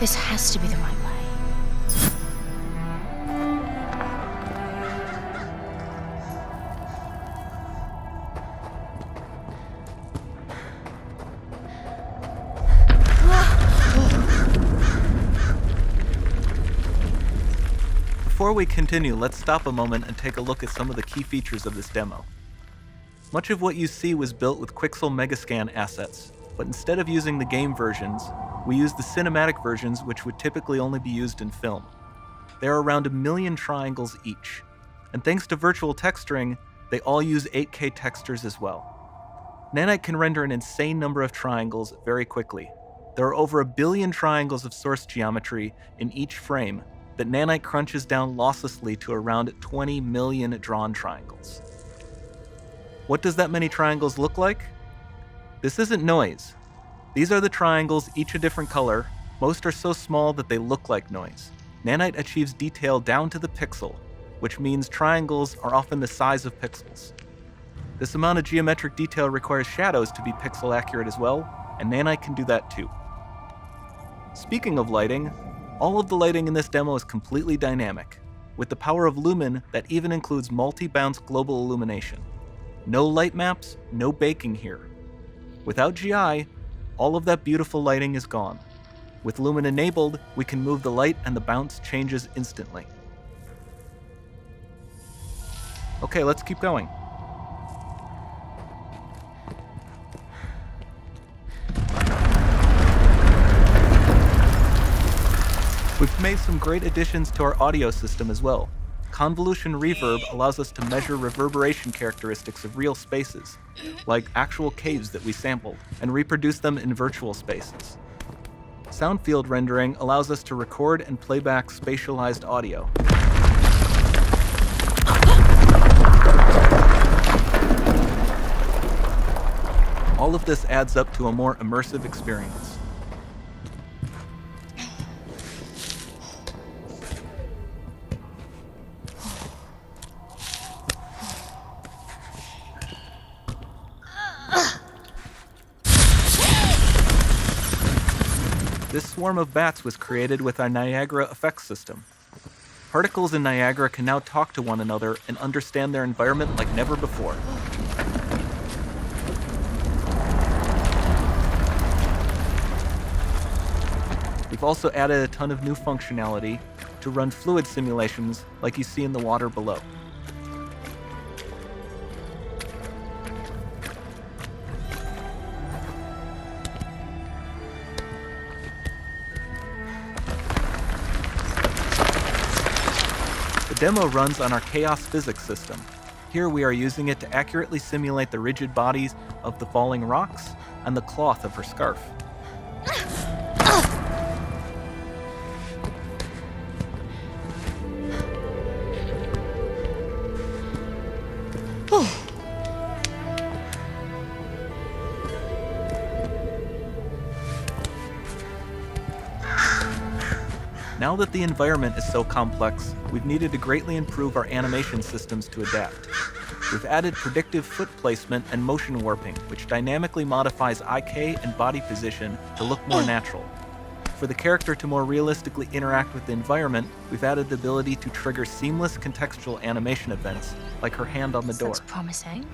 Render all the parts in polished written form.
This has to be the right way. Before we continue, let's stop a moment and take a look at some of the key features of this demo. Much of what you see was built with Quixel Megascan assets, but instead of using the game versions, we used the cinematic versions, which would typically only be used in film. There are around 1 million triangles each, and thanks to virtual texturing, they all use 8K textures as well. Nanite can render an insane number of triangles very quickly. There are over 1 billion triangles of source geometry in each frame that Nanite crunches down losslessly to around 20 million drawn triangles. What does that many triangles look like? This isn't noise. These are the triangles, each a different color. Most are so small that they look like noise. Nanite achieves detail down to the pixel, which means triangles are often the size of pixels. This amount of geometric detail requires shadows to be pixel accurate as well, and Nanite can do that too. Speaking of lighting, all of the lighting in this demo is completely dynamic, with the power of Lumen that even includes multi-bounce global illumination. No light maps, no baking here. Without GI, all of that beautiful lighting is gone. With Lumen enabled, we can move the light and the bounce changes instantly. Okay, let's keep going. We've made some great additions to our audio system as well. Convolution reverb allows us to measure reverberation characteristics of real spaces, like actual caves that we sampled, and reproduce them in virtual spaces. Sound field rendering allows us to record and playback spatialized audio. All of this adds up to a more immersive experience. This swarm of bats was created with our Niagara effects system. Particles in Niagara can now talk to one another and understand their environment like never before. We've also added a ton of new functionality to run fluid simulations like you see in the water below. The demo runs on our chaos physics system. Here we are using it to accurately simulate the rigid bodies of the falling rocks and the cloth of her scarf. Now that the environment is so complex, we've needed to greatly improve our animation systems to adapt. We've added predictive foot placement and motion warping, which dynamically modifies IK and body position to look more natural. For the character to more realistically interact with the environment, we've added the ability to trigger seamless contextual animation events, like her hand on the door. Looks promising.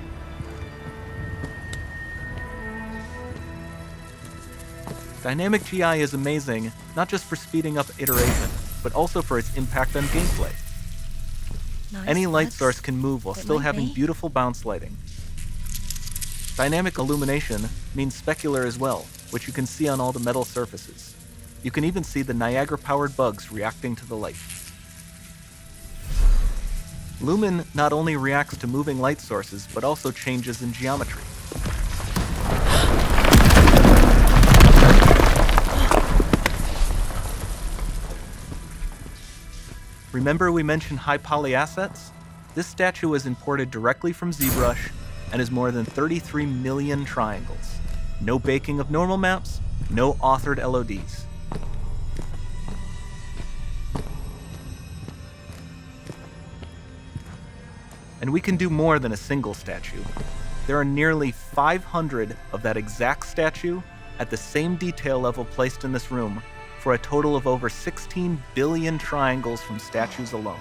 Dynamic GI is amazing, not just for speeding up iteration, but also for its impact on gameplay. Nice. Any light source can move while still having beautiful bounce lighting. Dynamic illumination means specular as well, which you can see on all the metal surfaces. You can even see the Niagara-powered bugs reacting to the light. Lumen not only reacts to moving light sources, but also changes in geometry. Remember we mentioned high poly assets? This statue was imported directly from ZBrush and is more than 33 million triangles. No baking of normal maps, no authored LODs. And we can do more than a single statue. There are nearly 500 of that exact statue at the same detail level placed in this room, for a total of over 16 billion triangles from statues alone.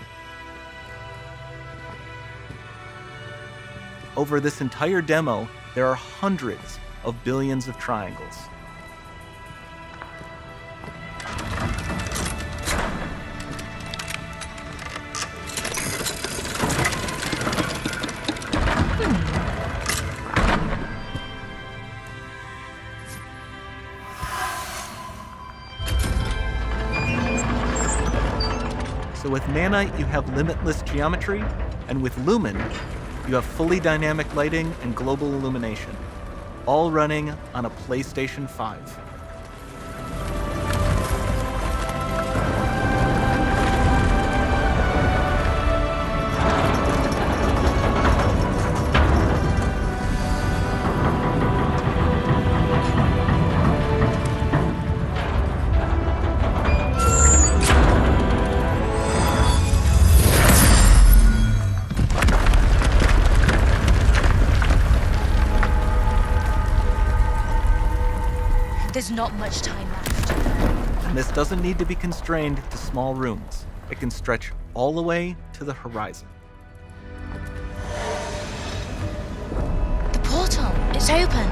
Over this entire demo, there are hundreds of billions of triangles. So with Nanite, you have limitless geometry, and with Lumen, you have fully dynamic lighting and global illumination, all running on a PlayStation 5. There's not much time left. And this doesn't need to be constrained to small rooms. It can stretch all the way to the horizon. The portal, it's open.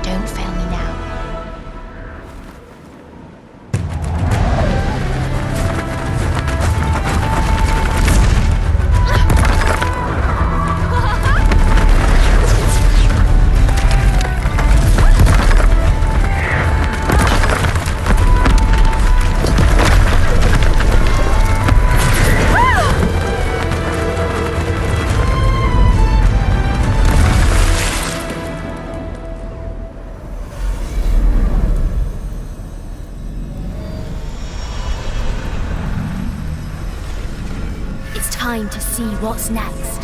Don't fail me now. It's time to see what's next.